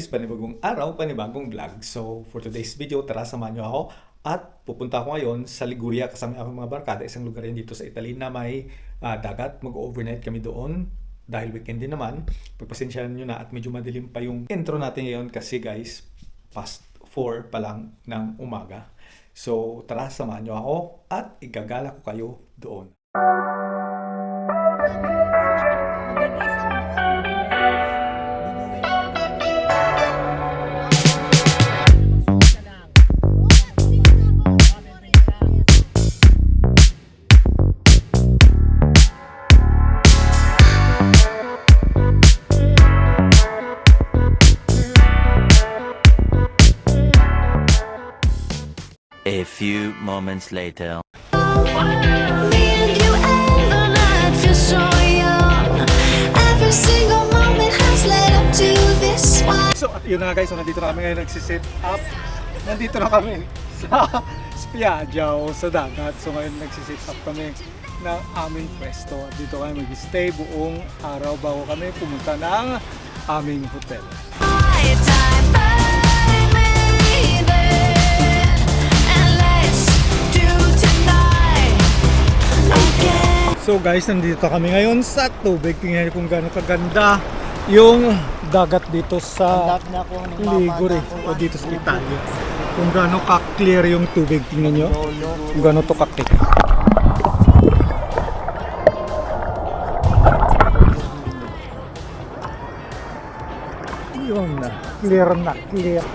guys, panibagong araw, panibagong vlog. So for today's video, tara samahan nyo ako at pupunta ako ngayon sa Liguria kasama ako mga barkada, isang lugar yan dito sa Italy na may dagat. Mag-overnight kami doon dahil weekend din naman. Pagpasensyahan nyo na at medyo madilim pa yung intro natin ngayon kasi guys, past 4 pa lang ng umaga. So tara samahan nyo ako at igagala ko kayo doon. A few moments later. So yun na nga guys, so nandito na kami ngayon nagsisit up. Nandito na kami sa Spiaggia o sa dagat. So ngayon nagsisit up kami ng aming pwesto. Dito kami mag-stay buong araw bago kami pumunta ng aming hotel. So guys, nandito kami ngayon sa tubig. Tingnan niyo kung gaano kaganda yung dagat dito sa Ligure o dito sa Italia. Kung gaano ka-clear yung tubig, tingnan niyo. Kung gaano to ka-clear. Yun na, clear na, clear.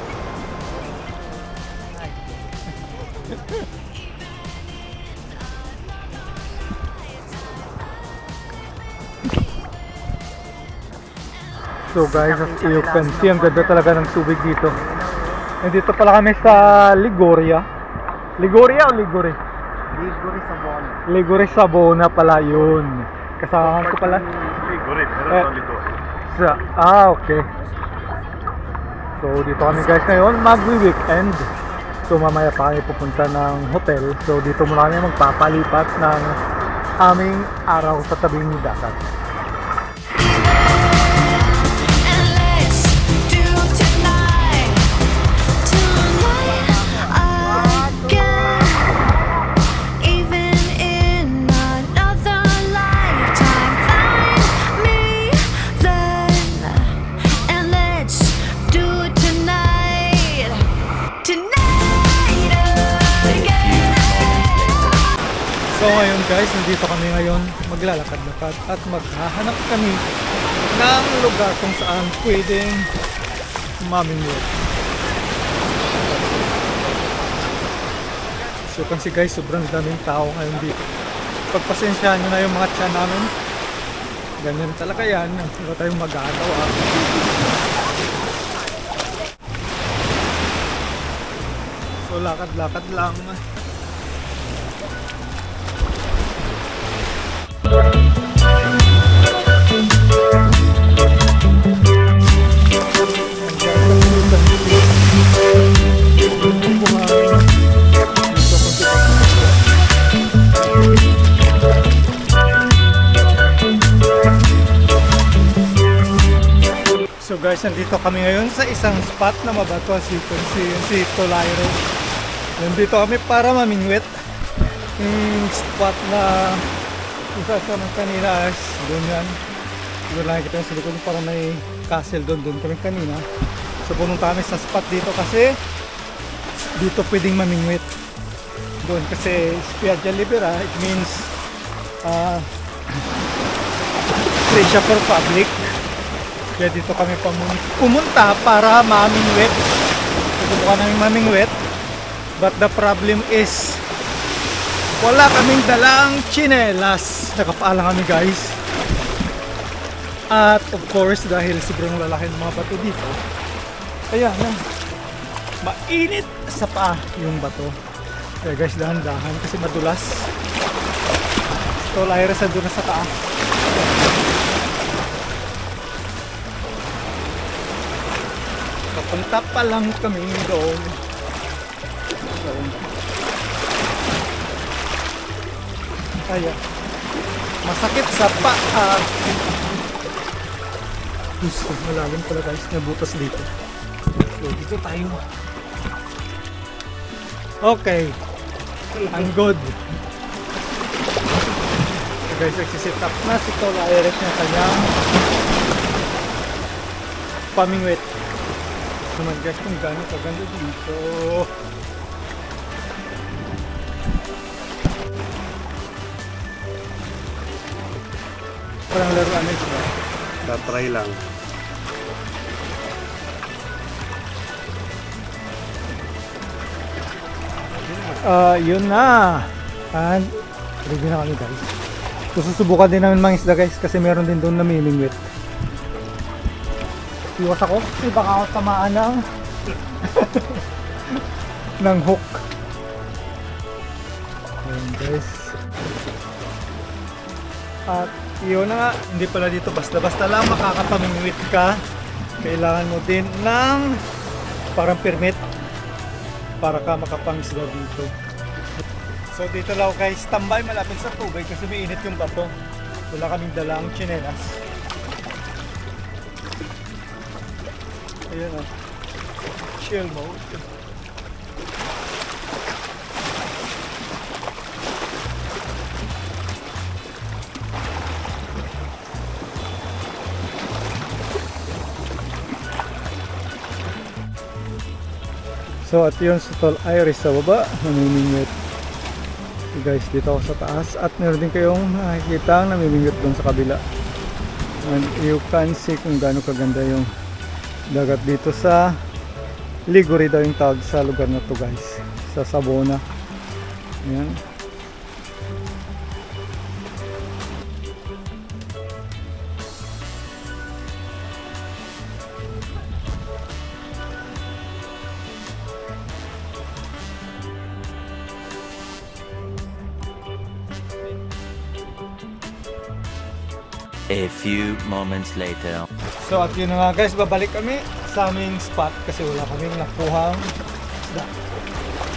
So guys, as you can see, ang ganda talaga ng tubig dito. Nandito pala kami sa Liguria. Liguria o Ligure? Ligure Sabona. Ligure Sabona pala yun. Kasama ko pala. Ligure, pero Ligure. Okay. So dito kami guys ngayon, magwi-weekend. So mamaya pa kami pupunta ng hotel. So dito muna kami magpapalipat ng aming araw sa tabing dagat. So ngayon guys, nandito kami ngayon maglalakad-lakad at maghahanap kami ng lugar kung saan pwedeng mamingwit. So kasi guys, sobrang daming tao ngayon dito. Pagpasensyahan nyo na yung mga tiyan namin. Ganyan talaga yan. Wala tayong magagawa. So lakad-lakad lang. So guys, nandito kami ngayon sa isang spot na mabato as you can see, si Tolairo. Nandito kami para mamingwit. Yung spot na isa sa ng kanina is doon yan. Doon lang kita sa likod, parang may castle doon kami kanina. So pumunta kami sa spot dito kasi dito pwedeng mamingwit. Doon kasi Spiaggia Libera, it means free siya for public. Kaya dito kami pumunta para mamingwit. Subukan namin mamingwit. But the problem is wala kaming dalang tsinelas. Nakapaalang kami guys. At of course dahil sobrang lalaki ng mga bato dito, ayan yan, mainit sa paa yung bato. Kaya guys, dahan-dahan kasi madulas. So Lyra sa doon sa paa. Papunta pa lang kami doon. Kaya masakit sa paa. Gusto, malalim pala guys, nabutas dito. So, dito tayo. Okay. I'm good. So guys, nagsisit up na si Tol Iris ng kanyang pamingwit. Naman guys kung gano'n kaganda dito. Parang laruan na ito. Try lang. Yun na. And ready na kami guys. So susubukan din namin mga isda guys kasi meron din doon namimingwit. Iwas ako kasi baka ako tamaan ng ng hook. Ayun guys. At yun na nga, hindi pala dito basta-basta lang makakapamingwit ka. Kailangan mo din ng parang permit para ka makapangisda dito. So dito lang guys, tambay malapit sa tubig kasi may init yung bato. Wala kaming dalang tsinelas. Ayan o. Chill mode. So at yun sa Tol Iris sa baba, namimingwit. So guys, dito ako sa taas at meron din kayong nakikita ang namimingwit doon sa kabila. And you can see kung gaano kaganda yung dagat dito sa Liguri daw yung tawag sa lugar na to guys, sa Sabona. Ayan. A few moments later. So at yun na nga guys, babalik kami sa aming spot kasi wala kaming nakuhang isda.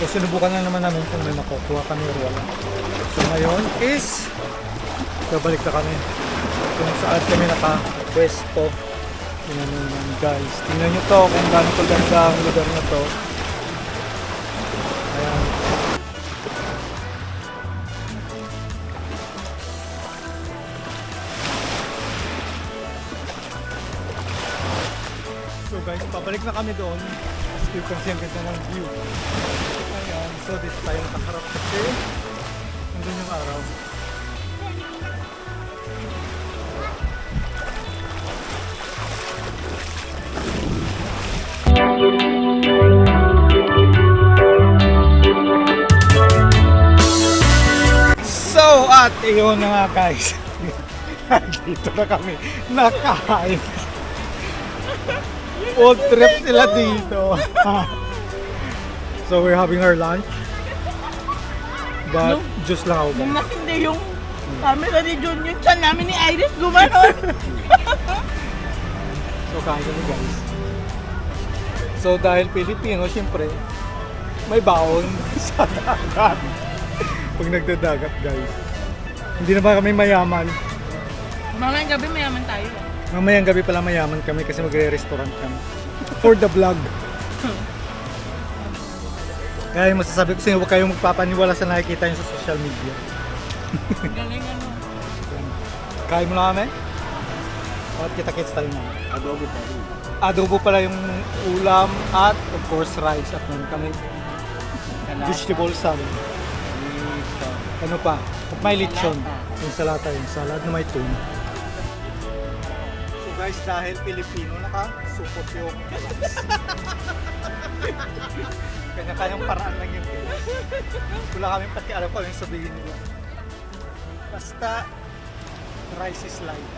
So sinubukan na naman namin kung may makukuha kami or wala. So ngayon is babalik na kami kung saan kami naka-pwesto. Tingnan nyo naman guys, tingnan nyo to kung gaano kaganda ang lugar na to. Ayan. So guys, pabalik na kami doon. As you can see, ang ganda ng view. Ayan, so dito tayo nakaharap kasi nandun yung araw. So at iyon na nga guys. Dito na kami nakain. Old trip sila dito. So we're having our lunch. But just lang ako. Nung nasindi yung camera ni John, yung chan namin ni Iris gumanon. So kain kami guys. So dahil Pilipino, syempre may baon sa dagat. Pag nagdadagat guys. Hindi na ba kami mayaman? Mamayang gabi mayaman tayo. Mamayang gabi pala mayaman kami kasi magre-restaurant kami. For the vlog. Kaya yung masasabi ko sa inyo, huwag kayong magpapaniwala sa nakikita nyo sa social media. Galing ano. Kain mo na kami? At kita-kits tayo na. Adobo pa rin. Adobo pala yung ulam at of course rice. At meron kami vegetable salad. Ano pa? May lechon. Yung salata, yung salad na may tuna. So guys, dahil Pilipino, nakasupot yung kanya-kanyang paraan lang yung wala kami pati alam ko yung sabihin nila. Basta rice is life.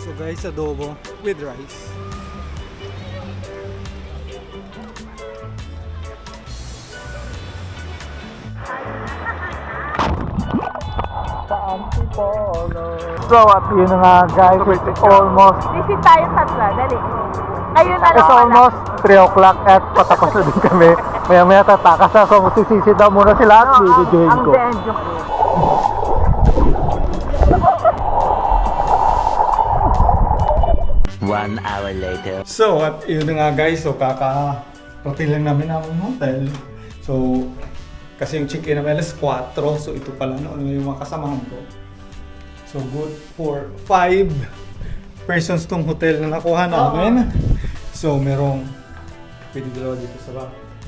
So guys, adobo with rice. So at yun na nga guys, it's almost Visit tayo tatla, dali. Ayun na it's lang. almost 3 o'clock at patapos na din kami. Maya tatakas na, so magsisisi daw muna sila at bibidyoin Ang ko. end yung 1 hour later. So at yun na nga guys, so kakarating lang namin ng hotel. So kasi yung check-in namin alas 4, so ito pala no, yung mga kasamahan ko. So good for 5 persons tong hotel na nakuha namin. So merong pwede dalawa dito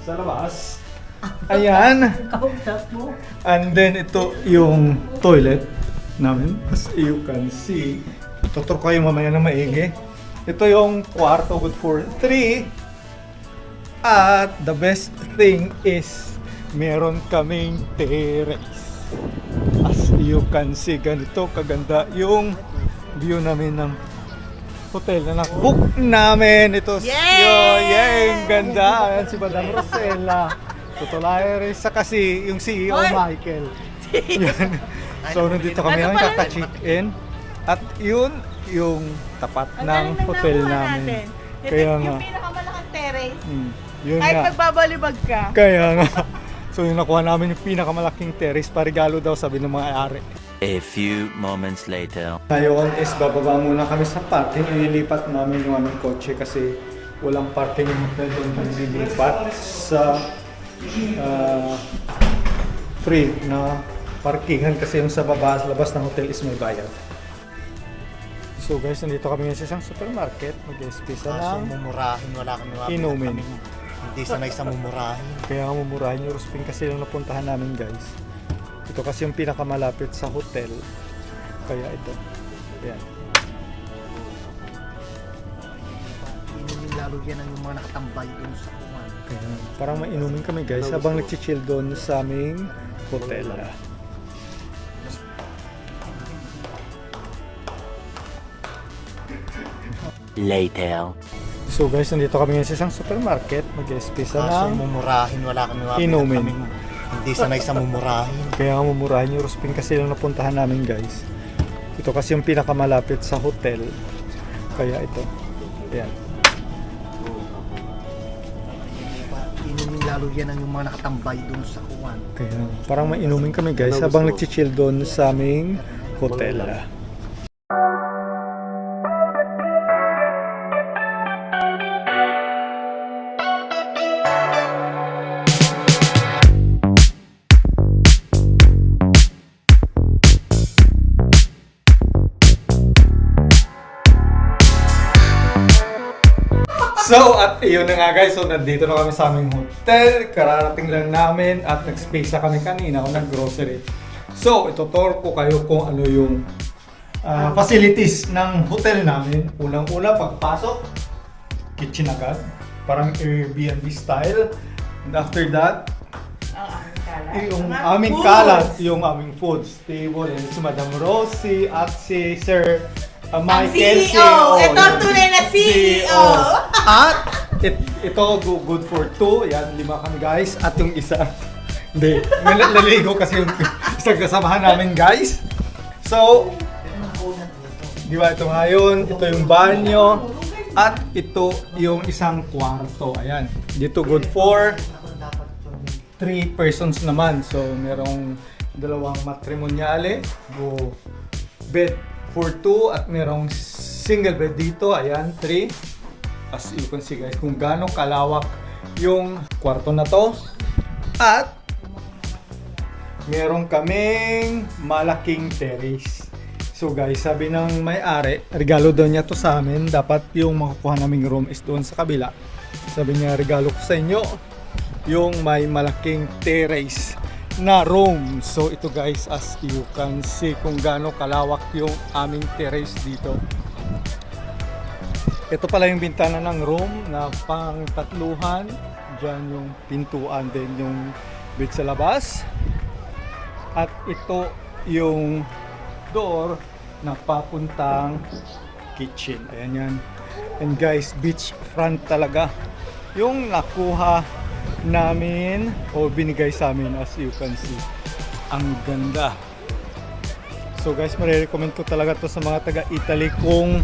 sa labas. Ayan. And then ito yung toilet namin. As you can see, tutur ko kayo mamaya na maigi. Ito yung kwarto, good for 3. At the best thing is meron kaming terrace. As you can see, ganito kaganda yung view namin ng hotel na na-book namin. Ito yay! Ang ganda. Ayan si Madam Rosella. Tutulay sa kasi yung CEO Michael. Yan. So nandito kami ngayon kaka-check-in. At yun yung tapat ng hotel namin. Kaya nga. Yung pinakamalaking terrace. Yun Kahit nga. magbabalibag ka. Kaya nga. So yung nakuha namin yung pinakamalaking terrace, parigalo daw sabi ng mga ari. A few moments later. Ngayon is bababa muna kami sa parking. Ililipat namin yung aming kotse kasi walang parking yung hotel doon kami lilipat sa free na parkingan kasi yung sa baba, sa labas ng hotel is may bayad. So guys, nandito kami ngayon sa isang supermarket. Mag-espisa ng mumurahin, wala kami inumin. Hindi sanay sa mumurahin. Kaya nga mumurahin yung Ruspin kasi yung napuntahan namin guys. Ito kasi yung pinakamalapit sa hotel. Kaya ito. Ayan. Inumin lalo yan ang yung mga nakatambay doon sa kuwan. Kaya, parang mainumin kami guys habang nagchichill doon sa aming hotel. Later. So guys, nandito kami ngayon sa isang supermarket. Mag-espisa Kaso ng mumurahin, wala kami inumin. Hindi sanay sa mumurahin. Kaya nga mumurahin yung Ruspin kasi yung napuntahan namin guys. Ito kasi yung pinakamalapit sa hotel. Kaya ito. Ayan. Inumin lalo yan ang yung mga nakatambay doon sa kuwan. Kaya parang mainumin kami guys habang nagchichill doon sa aming hotel. So, at iyon na nga guys, so nandito na kami sa aming hotel, kararating lang namin at nag-space na kami kanina o nag-grocery. So, ituturo ko kayo kung ano yung facilities ng hotel namin. Unang-una, pagpasok, kitchen agad, parang Airbnb style. And after that, yung aming kalat, yung aming foods table, and si Madam Rosie at si Sir Michael, CEO. Ito ang tunay na CEO. At ito good for 2. Yan, 5 kami guys. At yung isa, hindi, naligo kasi yung isang kasamahan namin guys. So, di ba ito ngayon, ito yung banyo. At ito yung isang kwarto. Ayan, dito good for 3 persons naman. So, merong 2 matrimonyale, bed for 2 at merong single bed dito. Ayan, 3. As you can see guys, kung gaano kalawak yung kwarto na to. At meron kaming malaking terrace. So guys, sabi ng may-ari, regalo daw niya to sa amin. Dapat yung makukuha naming room is doon sa kabila. Sabi niya, regalo ko sa inyo yung may malaking terrace na room. So ito guys, as you can see kung gaano kalawak yung aming terrace dito. Ito pala yung bintana ng room na pang tatluhan. Diyan yung pintuan din yung bed sa labas. At ito yung door na papuntang kitchen. Ayan yan. And guys, beach front talaga yung nakuha namin o binigay sa amin, as you can see. Ang ganda. So So guys, marirecommend ko talaga to sa mga taga-Italy kung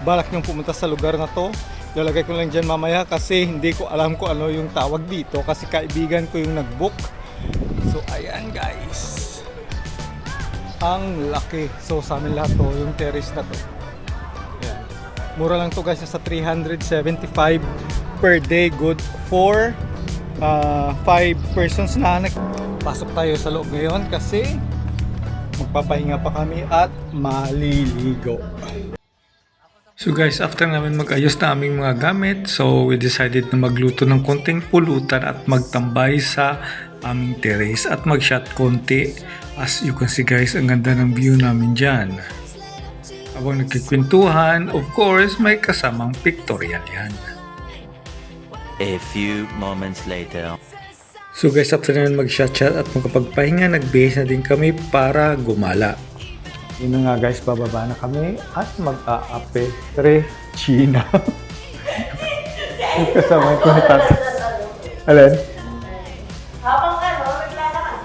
balak niyong pumunta sa lugar na to. Lalagay ko lang dyan mamaya kasi hindi ko alam kung ano yung tawag dito kasi kaibigan ko yung nag-book. So ayan guys, ang laki. So sa amin lahat to, yung terrace na to. Ayan. Mura lang to guys, sa 375 per day, good for 5 persons na. Pasok tayo sa loob ngayon kasi magpapahinga pa kami at maliligo. So guys, after namin mag-ayos na aming mga gamit, so we decided na magluto ng konting pulutan at magtambay sa aming terrace at mag-shot konti. As you can see guys, ang ganda ng view namin dyan. Habang nagkikwentuhan, of course, may kasamang pictorial yan. A few moments later. So guys, after namin mag-shot at magkapagpahinga, nag-base na din kami para gumala. Yun na nga guys, bababa na kami at mag-aape China. Kasama ko ni Tata. Alin? Habang naglalakad.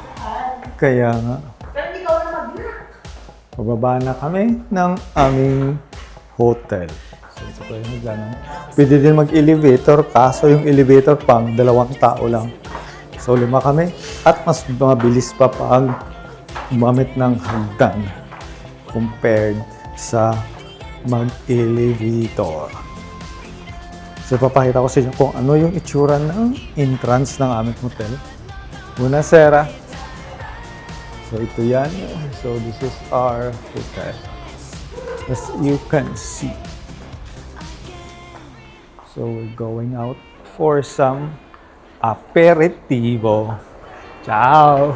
Kaya nga. Pero hindi ka na mag-vlog. Bababa na kami ng aming hotel. So ito pa yung naglanan. Pwede din mag-elevator, kaso yung elevator pang 2 tao lang. So 5 kami at mas mabilis pa pag gumamit ng hagdan compared sa mag-elevator. So papakita ko sa inyo kung ano yung itsura ng entrance ng aming hotel. Una, Sera. So ito yan. So this is our hotel. As you can see. So we're going out for some aperitivo. Ciao!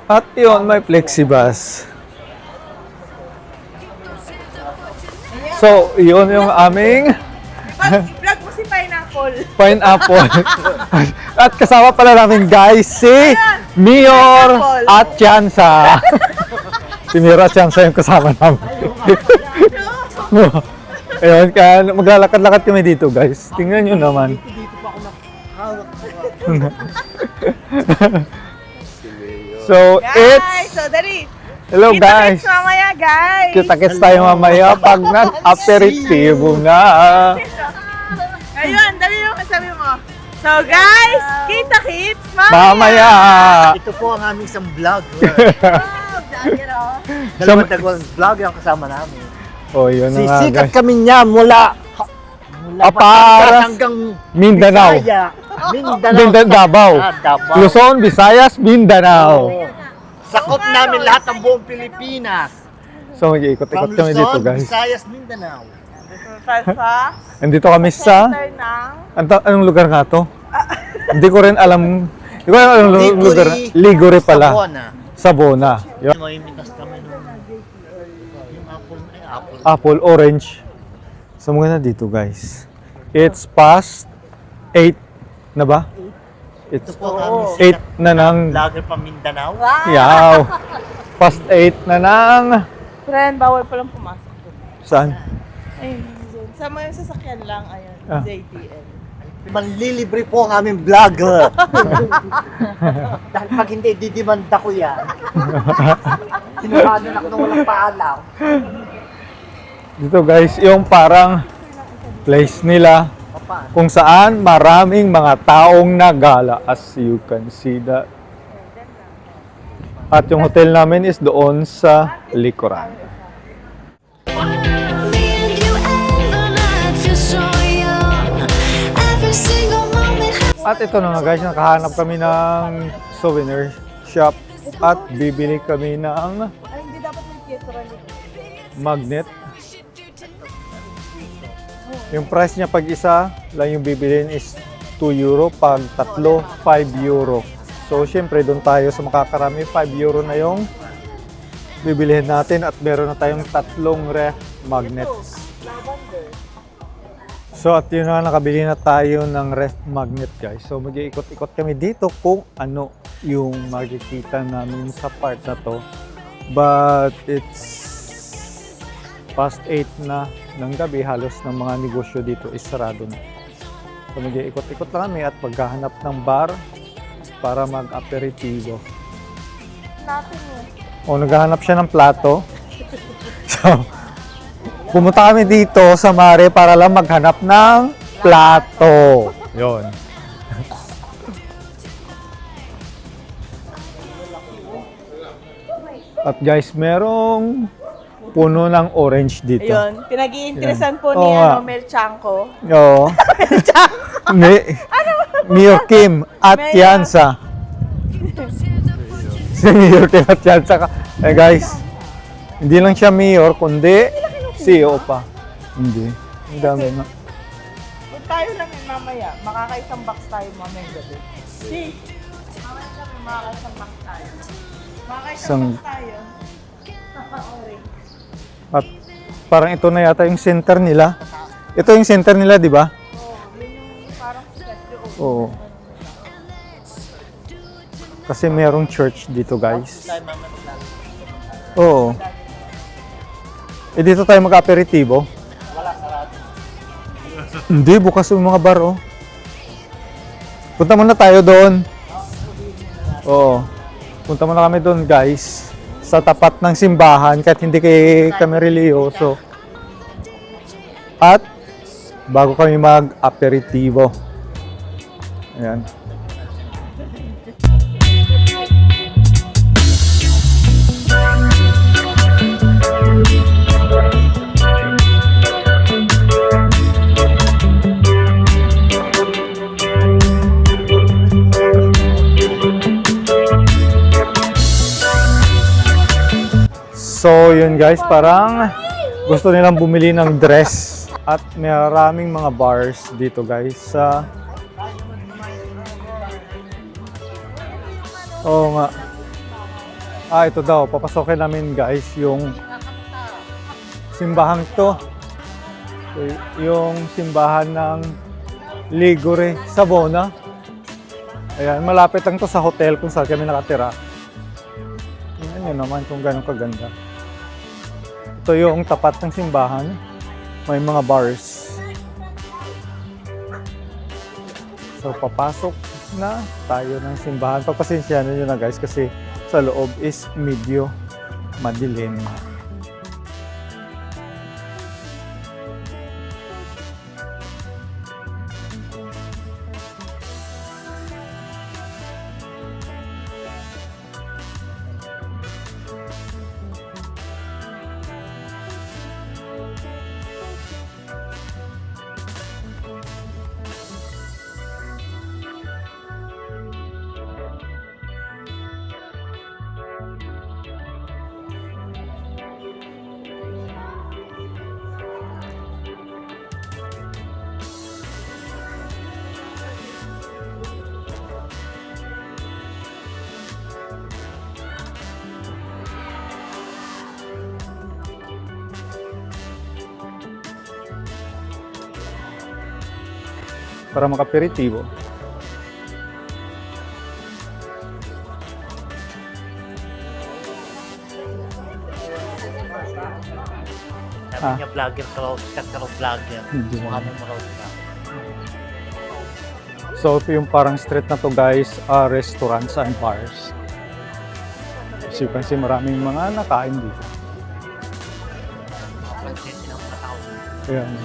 At yun, may plexibus. So, yun yung aming I-vlog mo si Pineapple. pineapple. At kasama pala namin guys si Mior at Chansa. Si Mior at Chansa yung kasama namin. Ayun, kaya maglalakad-lakad kami dito guys. Tingnan nyo naman. Dito pa ako nakahawak. So, Guys, it's... so dali. Hello guys! Kita-kits mamaya, guys. Kita-kits tayo mamaya pag nag-aperitivo na. Ayun, dali yung kasabi mo. So guys, kita-kits Mamaya! Ito po ang aming isang vlog. Wow, vlogger oh. Dalawang vlog yung kasama namin. Oh, yun na nga Sisikat guys. kami niya mula Aparas, hanggang Mindanao. Bisaya. Mindanao, Davao. Davao. Luzon, Visayas, Mindanao. Oo. Sakop namin lahat ng buong Pilipinas. So, mag-iikot-ikot From kami dito Luzon, guys. Visayas, Mindanao. Sa Andito kami sa... center ng... Anong lugar nga to? Hindi ko rin alam. Hindi ko alam anong lugar. Ligure pala. Sabona. Sabona. Yun. Mamimitas kami nung yung apple, apple. Apple, orange. So, mga na dito guys. It's past 8 na ba? Ito It's po ang 8 na ng... vlogger from Mindanao. Yaw! Past 8 na ng... Friend, bawal palang pumasok. Saan? Ayun, dun. Sa mga sasakyan lang, ayun, Ah. JTL. Manlilibre po ang aming vlogger. Dahil pag hindi, didimanda ko yan. Tinurahan ako nung walang paalam. Dito guys, yung parang place nila Papa, kung saan maraming mga taong nagala, as you can see that. At yung hotel namin is doon sa likuran. At ito na nga guys, nakahanap kami ng souvenir shop at bibili kami ng Ay, hindi dapat may theater magnet. Yung price niya pag isa lang yung bibilin is 2 euro, pag tatlo 5 euro. So syempre doon tayo sa makakarami, 5 euro na yung bibilihin natin at meron na tayong 3 ref magnets. So at yun na, nakabili na tayo ng ref magnet guys. So mag-iikot-ikot kami dito kung ano yung makikita namin sa part na to. But it's past 8 na ng gabi, halos ng mga negosyo dito is sarado na. So mag-iikot-ikot lang kami at maghahanap ng bar para mag-aperitivo. natin eh. O, naghahanap siya ng plato. So, pumunta kami dito sa Mare para lang maghanap ng plato. Yon. At guys, merong puno ng orange dito. Ayun, pinag-iinteresan po Oo ni nga. Mel Chanko. Oo. Mayor Kim Atienza. Si Mayor Kim Atienza ka. Eh guys, hindi lang siya mayor, kundi CEO pa. Hindi. Ang dami na. Kung tayo lang yun mamaya, makakaisang box tayo mamaya gabi. Si, mamaya kami makakaisang box tayo. Makakaisang Isang- box tayo. At parang ito na yata yung center nila. Ito yung center nila, di ba? Oo, yun yung parang statue of Oo. Kasi merong church dito, guys. Oo. Eh, dito tayo mag-aperitibo. Hindi, bukas yung mga bar, oh. Punta muna tayo doon. Oo. Punta muna kami doon, guys. Sa tapat ng simbahan, kahit hindi kami religyoso. At, bago kami mag-aperitibo. Ayan. So yun guys, parang gusto nilang bumili ng dress at maraming mga bars dito guys sa Oo nga. Ito daw, papasokin namin guys yung simbahan to. Yung simbahan ng Ligure, Savona. Ayan, malapit lang to sa hotel kung saan kami nakatira. Tingnan nyo naman kung gano'ng kaganda. Ito yung tapat ng simbahan. May mga bars. So, papasok na tayo ng simbahan. Pagpasensyahan nyo na guys kasi sa loob is medyo madilim. Para makaperitibo. Sabi niya vlogger ka raw, sikat ka raw vlogger. Hindi. Mukha mo raw siya. So, ito yung parang street na to guys, restaurants and bars. As you can see, maraming mga nakain dito. Pansin ng mga tao. Ayan.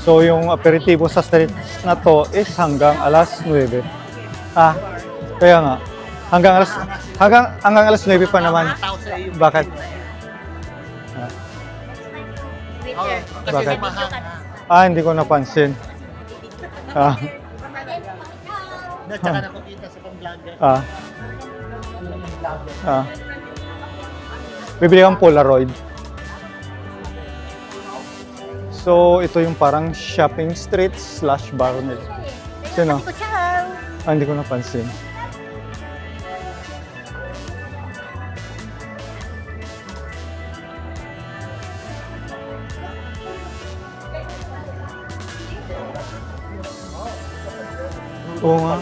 So, yung aperitibo sa street na to is hanggang alas 9. Kaya nga. Hanggang alas 9 pa naman. Tao sa iyo. Bakit? Kasi Bakit? mahal. Hindi ko napansin. Tsaka nakikita sa pang-vlogger. Bibili kang Polaroid. So, ito yung parang shopping street / bar nila. Sino? Hindi ko napansin. Oo nga.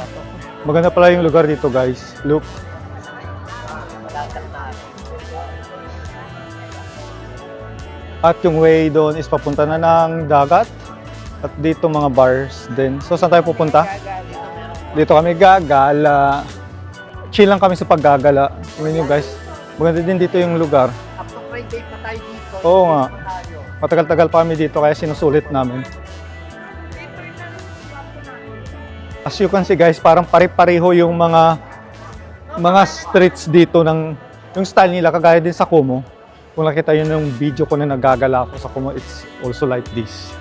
Maganda pala yung lugar dito guys. Look. At yung way doon is papunta na ng dagat. At dito mga bars din. So saan tayo pupunta? Dito kami gagala. Chill lang kami sa paggagala. Tingnan nyo guys. Maganda din dito yung lugar. Up to Friday pa tayo dito. Oo nga. Tayo. Matagal-tagal pa kami dito kaya sinusulit namin. As you can see guys, parang pare-pareho yung mga streets dito ng yung style nila kagaya din sa Como. Kung nakita yun yung video ko na nagagala ako sa Como, it's also like this.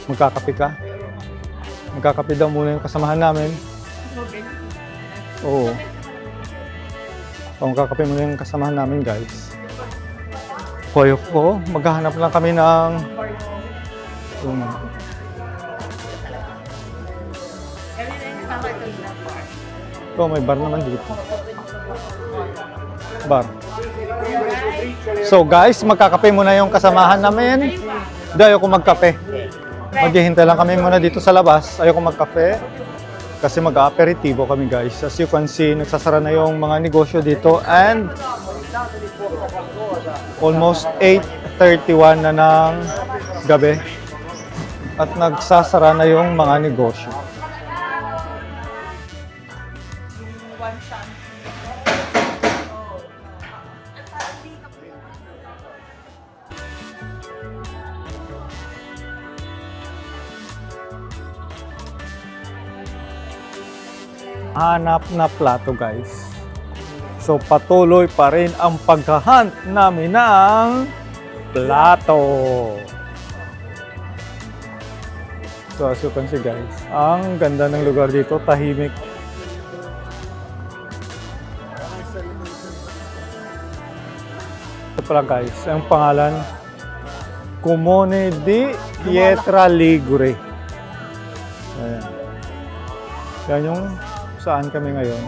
Magkakape ka? Magkakape daw muna yung kasamahan namin. Oo. Magkakape muna yung kasamahan namin guys. Koyo ko, maghahanap lang kami ng may bar naman dito. Bar. So guys, magkakape muna yung kasamahan namin. Hindi, ayoko magkape. Maghihintay lang kami muna dito sa labas. Ayoko magkape. Kasi mag-aperitibo kami guys. As you can see, nagsasara na yung mga negosyo dito. And almost 8:31 na ng gabi. At nagsasara na yung mga negosyo. Hanap na plato guys. So patuloy pa rin ang paghahunt namin ng plato. So as you can see guys, ang ganda ng lugar dito, tahimik. Ito pala guys, ang pangalan Comune di Pietra Ligure. Ayan. Yan yung saan kami ngayon.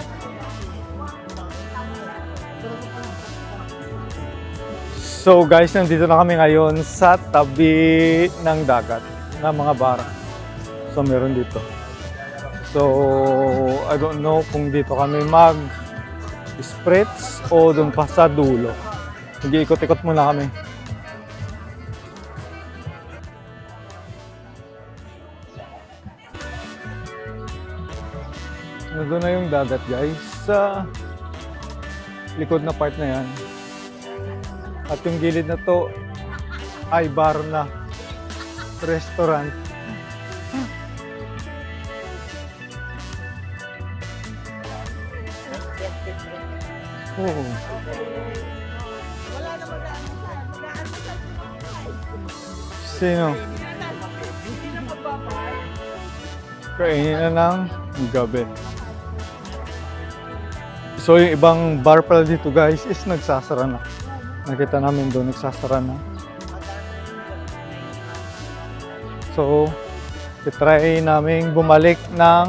So guys, nandito na kami ngayon sa tabi ng dagat na mga bar. So meron dito. So I don't know kung dito kami mag-spritz o doon pa sa dulo. Mag-iikot-ikot muna kami. Doon na yung dagat guys sa likod na part na yan. At yung gilid na to ay bar na restaurant. Oo. Sino? Kainin na ng gabi. So yung ibang bar pala dito guys is nagsasara na. Nakita namin doon nagsasara na. So try namin bumalik ng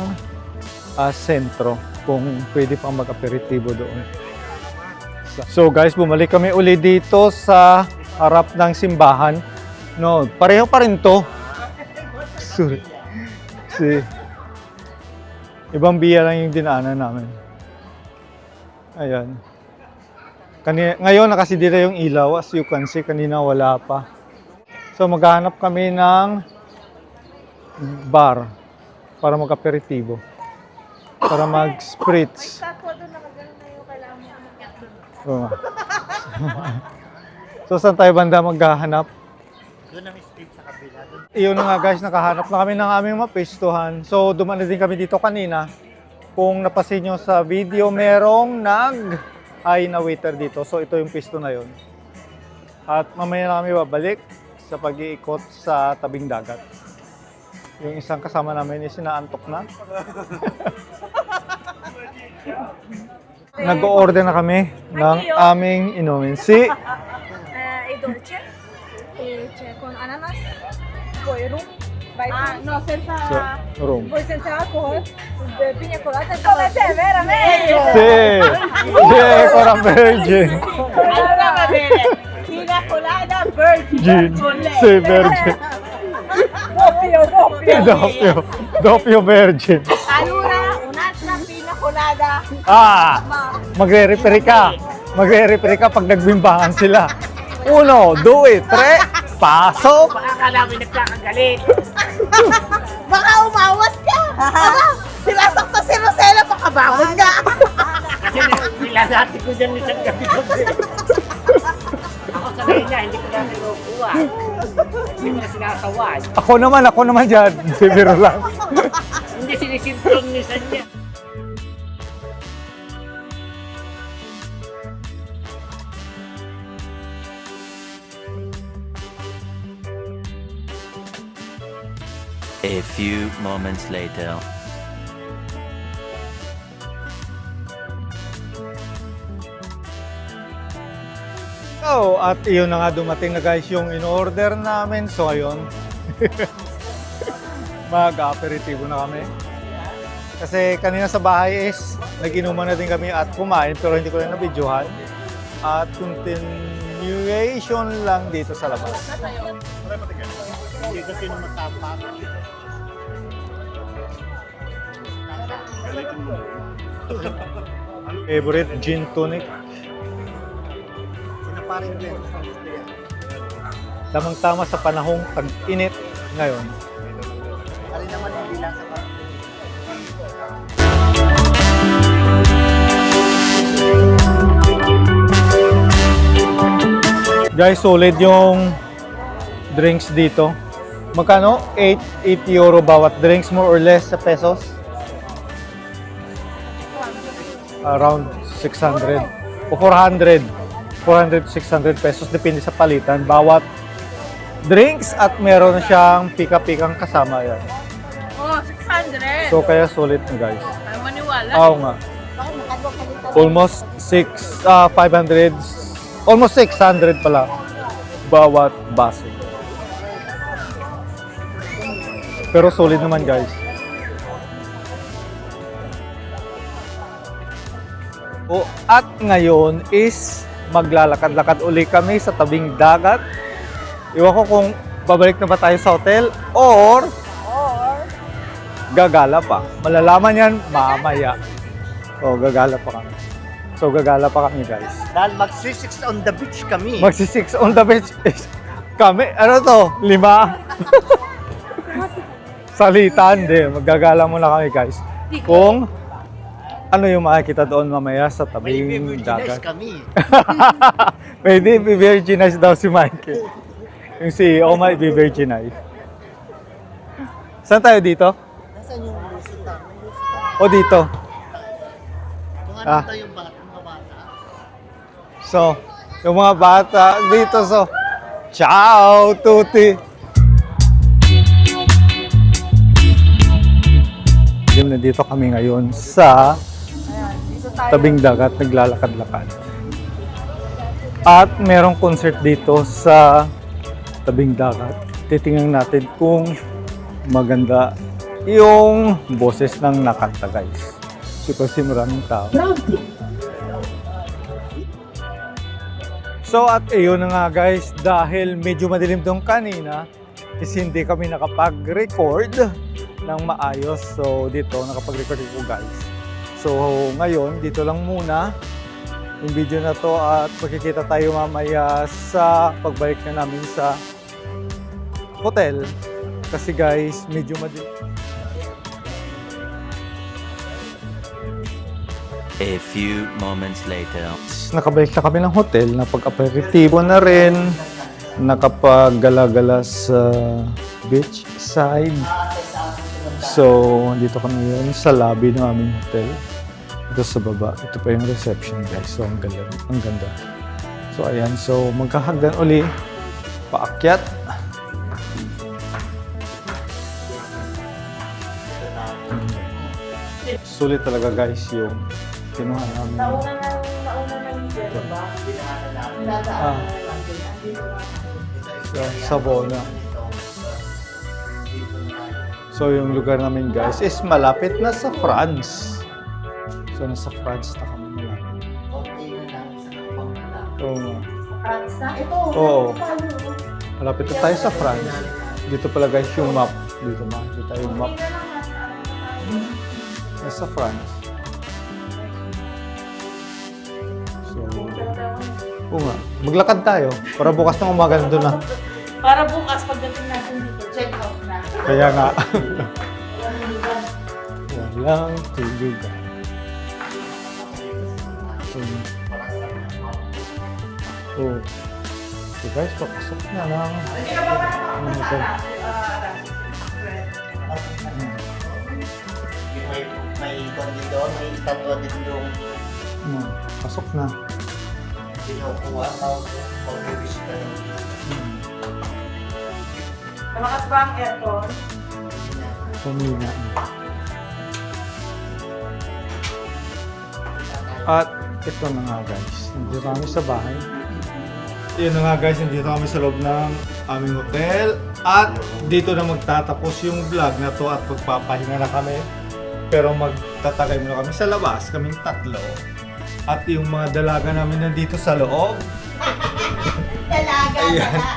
sentro kung pwede pang mag-aperitibo doon. So guys, bumalik kami uli dito sa harap ng simbahan. No, pareho pa rin to. Sorry. Ibang biya lang yung dinaanan namin. Ayan. Ngayon nakasidira yung ilaw. As you can see, kanina wala pa. So maghahanap kami ng bar para mag-aperitibo. Para mag-spritz. Oh. So saan tayo banda maghahanap? Doon ang street sa kabila. Iyon na nga guys, nakahanap na kami ng aming mapistuhan. So dumaan na din kami dito kanina. Kung napasin nyo sa video, merong nag-ay na waiter dito. So ito yung pisto na yon. At mamaya na kami babalik sa pag-iikot sa tabing dagat. Yung isang kasama namin is inaantok na. Nag-order na kami ng aming inumin. E dolce, c'è con ananas, poi rum, no, senza, Room. poi senza alcol, pina colada e come te, veramente? Sì, con la virgin. Allora va bene. Pina colada virgin. Sì, virgin. Doppio. Doppio virgin. Allora un'altra pina colada. Ah! Magre-referee ka. Magre-referee ka pag nagbimbangan sila. 1, 2, 3, pasok! Baka ka namin nagkakagalit. Baka umawat ka! Sinasakta si Rosella, makabangon ka! Kasi nilalati ko dyan isang gabi-gabi. Ako sa niya, hindi ko na nilukuha. Hindi ko na sinasawad. Ako naman dyan. Biro lang. Hindi sinisincronisan niya. A few moments later. So, at iyon na nga dumating na guys yung in-order namin. So, ayun. Mag-aperitivo na kami. Kasi kanina sa bahay is nag-inuman na din kami at kumain pero hindi ko lang na-videohan. At continuation lang dito sa labas. Hindi kasi naman tapak. Favorite gin tonic. Sinaparin din. Tamang-tama sa panahong tag-init ngayon. Alin naman hindi lang sa Guys, solid yung drinks dito. Magkano? 80 euro bawat drinks, more or less sa pesos? Around 600 o 400. 400 to 600 pesos, depende sa palitan. Bawat drinks at meron siyang pika-pikang kasama yan. Oh, 600. So, kaya solid na guys. Ay, maniwala. Oo nga. Almost 500, almost 600 pala bawat baso. Pero solid naman guys. O, at ngayon is maglalakad-lakad uli kami sa tabing dagat. Iwan ko kung babalik na ba tayo sa hotel or gagala pa. Malalaman yan mamaya. O, gagala pa kami. So, gagala pa kami guys. Dahil mag-6 on the beach kami. Magsi-6 on the beach is kami. Ano to? 5? Salitan, di. Maggagala muna kami guys. Kung ano yung makikita doon mamaya sa May tabing virginize dagat. kami. May i-virginize daw si Michael. Yung CEO may i-virginize. Saan tayo dito? Nasaan yung lusita? O dito? Kung ano Ah. tayo yung mga bata. So, yung mga bata dito. So, ciao tutti! Yung nandito kami ngayon sa tabing dagat, naglalakad-lakad. At merong concert dito sa tabing dagat. Titingnan natin kung maganda yung boses ng nakanta guys. Kasi maraming tao. So at iyon na nga guys, dahil medyo madilim doon kanina, is hindi kami nakapag-record ng maayos. So dito, nakapag-record ko guys. So ngayon, dito lang muna yung video na to at magkikita tayo mamaya sa pagbalik na namin sa hotel. Kasi guys, medyo madilim. A few moments later. Nakabalik na kami ng hotel, napag-aperitibo na rin, nakapag-gala-gala sa beach side. So, dito kami ngayon sa lobby ng aming hotel. Ito sa baba, ito pa yung reception guys. So, ang ganda. So, ayan. So, magkahagdan uli, paakyat. Sulit talaga guys yung kinuha namin. Nauna na yung dito ba? Ah. Sa Sabona. So yung lugar namin guys is malapit na sa France. So nasa France na kami malapit. Oo nga. France na? Ito. Oo. Malapit na tayo sa France. Dito pala guys yung map. Dito makikita yung map. Nasa France. Oo nga. Maglakad tayo. Para bukas ng umaga nandun na. Para bukas pagdating natin dito, check out na. Kaya nga. Walang lugar. Walang tulugan. Oh. So guys, papasok na lang. Hindi ka ba pa nakapunta May ikon din doon, may statwa din doon. Pasok na. Kinukuha, pag-wish ka doon. Malakas ba ang aircon? Pumina. At ito na nga guys, nandito kami sa bahay. Yun na nga guys, nandito kami sa loob ng aming hotel. At dito na magtatapos yung vlog na to at magpapahinga na kami. Pero magtatagay muna kami sa labas, kaming tatlo. At yung mga dalaga namin nandito sa loob. Dalaga, Ayan. dala.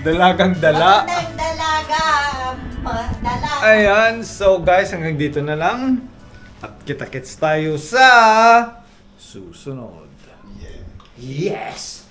Dalagang dala. Magandang dalaga. Mga dalaga. Ayan, so guys, hanggang dito na lang. At kita-kits tayo sa susunod. Yes!